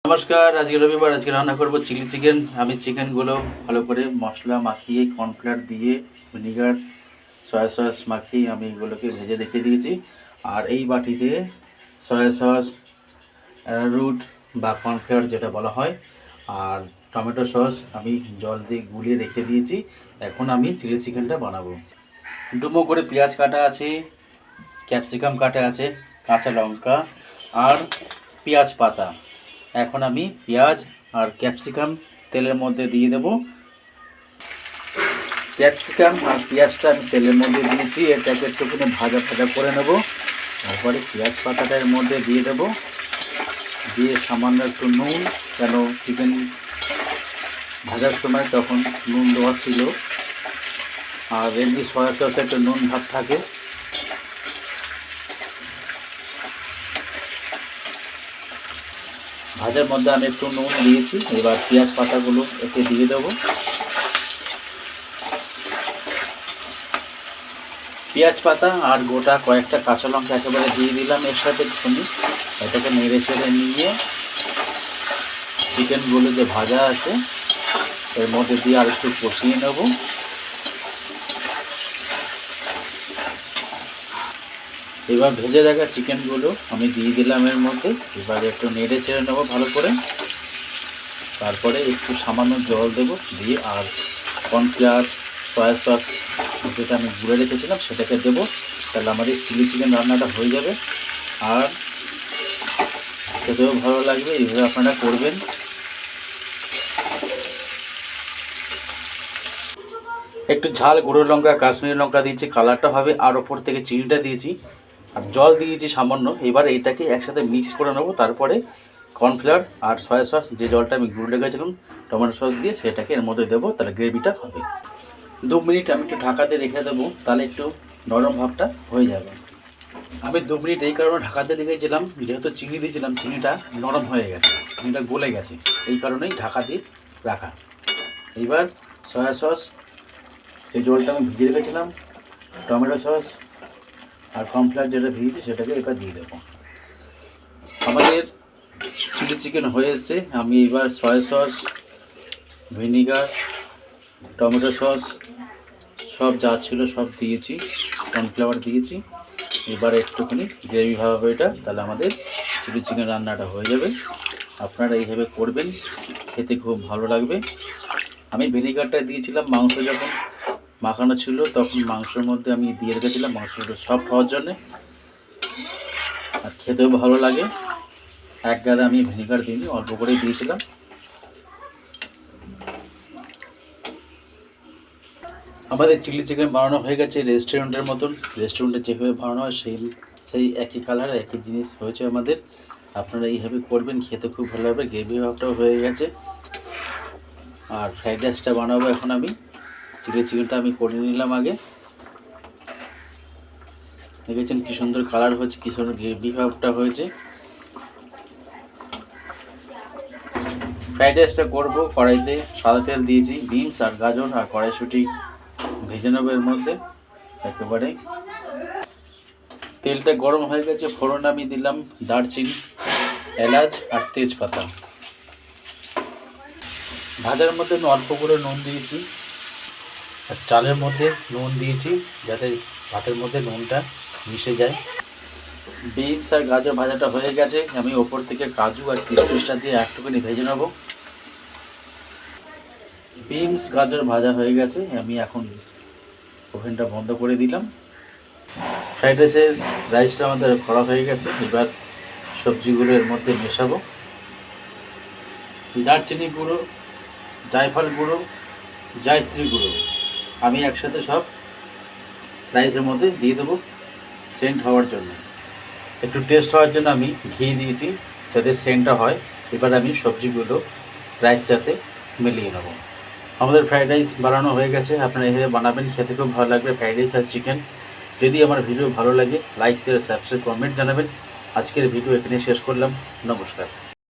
নমস্কার, আজকে রবিবার। আজকে রান্না করব চিলি চিকেন। আমি চিকেনগুলো ভালো করে মশলা মাখিয়ে কর্নফ্লাওয়ার দিয়ে ভিনিগার সয়া সস মাখিয়ে আমি এগুলোকে ভেজে রেখে দিয়েছি। আর এই বাটিতে সয়া সস, অ্যারারুট বা কর্নফ্লাওয়ার যেটা বলা হয়, আর টমেটো সস আমি জল দিয়ে গুলিয়ে রেখে দিয়েছি। এখন আমি চিলি চিকেনটা বানাবো। ডুমো করে পেঁয়াজ কাটা আছে, ক্যাপসিকাম কাটা আছে, কাঁচা লঙ্কা আর পেঁয়াজ পাতা। এখন আমি পেঁয়াজ আর ক্যাপসিকাম তেলের মধ্যে দিয়ে দেব। ক্যাপসিকাম আর পেঁয়াজটা আমি তেলের মধ্যে দিয়েছি, এটাকে একটুখানি ভাজা ভাজা করে নেব। তারপরে পেঁয়াজ পাতাটা এর মধ্যে দিয়ে দেব, দিয়ে সামান্য একটু নুন, কেন চিকেন ভাজার সময় তখন নুন দেওয়া ছিল, আর এমনি সয়া সসে একটু নুন ভাব থাকে। ভাজার মধ্যে আমি একটু নুন দিয়েছি। এবার পেঁয়াজ পাতাগুলো এতে দিয়ে দেবো। পেঁয়াজ পাতা আর গোটা কয়েকটা কাঁচা লঙ্কা একেবারে দিয়ে দিলাম এর সাথে একটুখানি। এটাকে নেড়ে চেড়ে নিয়ে চিকেনগুলো যে ভাজা আছে এর মধ্যে দিয়ে আর একটু কষিয়ে নেব। এবার ভেজে রাখা চিকেনগুলো আমি দিয়ে দিলাম এর মধ্যে। এবার একটু নেড়ে চেড়ে নেবো ভালো করে। তারপরে একটু সামান্য জল দেবো, দিয়ে আর কর্নফ্লাওয়ার সয়া সস যেটা আমি গুঁড়ে রেখেছিলাম সেটাকে দেবো। তাহলে আমাদের চিলি চিকেন রান্নাটা হয়ে যাবে আর খেতেও ভালো লাগবে। এইভাবে আপনারা করবেন। একটু ঝাল গুঁড়ো লঙ্কা, কাশ্মীরি লঙ্কা দিয়েছি, কালারটা হবে। আর ওপর থেকে চিনিটা দিয়েছি আর জল দিয়েছি সামান্য। এবার এইটাকে একসাথে মিক্স করে নেবো। তারপরে কর্নফ্লাওয়ার আর সয়া সস যে জলটা আমি গুঁড়ো রেখেছিলাম টমেটো সস দিয়ে সেটাকে এর মধ্যে দেবো, তাহলে গ্রেভিটা হবে। 2 মিনিট আমি একটু ঢাকাতে রেখে দেবো, তাহলে একটু নরম ভাবটা হয়ে যাবে। আমি 2 মিনিট এই কারণে ঢাকাতে রেখেছিলাম, যেহেতু চিনি দিয়েছিলাম, চিনিটা নরম হয়ে গেছে, চিনিটা গলে গেছে, এই কারণেই ঢাকা দিয়ে রাখা। এইবার সয়া সস যে জলটা আমি ভিজে রেখেছিলাম, টমেটো সস আর কর্নফ্লাওয়ার যেটা ভিজেছি সেটাকে এবার দিয়ে দেবো। আমাদের চিলি চিকেন হয়ে এসছে। আমি এবার soya sauce, vinegar, tomato sauce সব যা ছিল সব দিয়েছি, কর্নফ্লাওয়ার দিয়েছি। এবার একটুখানি গ্রেভি ভাবে এটা, তাহলে আমাদের চিলি চিকেন রান্নাটা হয়ে যাবে। আপনারা এইভাবে করবেন, খেতে খুব ভালো লাগবে। আমি ভিনিগারটা দিয়েছিলাম মাংস যখন মাখানো ছিল, তখন মাংসের মধ্যে আমি দিয়ে রেখেছিলাম মাংসটা সফট হওয়ার জন্যে, আর খেতেও ভালো লাগে। এক গাদা আমি ভিনিগার দিইনি, অল্প করেই দিয়েছিলাম। আমাদের চিলি চিকেন বানানো হয়ে গেছে রেস্টুরেন্টের মতন। রেস্টুরেন্টে যেভাবে বানানো হয় সেই একই কালার, একই জিনিস হয়েছে আমাদের। আপনারা এইভাবে করবেন, খেতে খুব ভালো লাগবে। গ্রেভি ভাবটাও হয়ে গেছে। আর ফ্রাইড রাইসটা বানাবো এখন আমি। চিলি চিকেনটা আমি করে নিলাম আগে। দেখেছেন কী সুন্দর কালার হয়েছে, কী সুন্দর গ্রেভি ভাবটা হয়েছে। ফ্রাইড রাইসটা করবো কড়াইতে, সাদা তেল দিয়েছি, বিনস আর গাজর আর কড়াইশুঁটি ভেজে নেবো এর মধ্যে একেবারে। তেলটা গরম হয়ে গেছে, ফোড়ন আমি দিলাম দারচিনি, এলাচ আর তেজপাতা। ভাজার মধ্যে আমি অল্প করে নুন দিয়েছি, আর চালের মধ্যে নুন দিয়েছি যাতে ভাতের মধ্যে নুনটা মিশে যায়। বিনস আর গাজর ভাজাটা হয়ে গেছে। আমি ওপর থেকে কাজু আর কিশমিশটা দিয়ে একটুখানি ভেজে নেব। বিনস গাজর ভাজা হয়ে গেছে, আমি এখন ওভেনটা বন্ধ করে দিলাম। ফ্রাইড রাইসটা আমাদের করা হয়ে গেছে। এবার সবজিগুলো এর মধ্যে মেশাবো। দারচিনি গুঁড়ো, জায়ফল গুঁড়ো, জায়ত্রী গুঁড়ো আমি একসাথে সব রাইসের মধ্যে দিয়ে দেবো সেন্ট হওয়ার জন্য। একটু টেস্ট হওয়ার জন্য আমি ঘি দিয়েছি যাতে সেন্টটা হয়। এবার আমি সবজিগুলো রাইসের সাথে মিলিয়ে নেব। আমাদের ফ্রাইড রাইস বানানো হয়ে গেছে। আপনারা এভাবে বানাবেন, খেতে খুব ভালো লাগবে ফ্রাইড রাইস আর চিকেন। যদি আমার ভিডিও ভালো লাগে লাইক, শেয়ার, সাবস্ক্রাইব, কমেন্ট জানাবেন। আজকের ভিডিও এখানে শেষ করলাম। নমস্কার।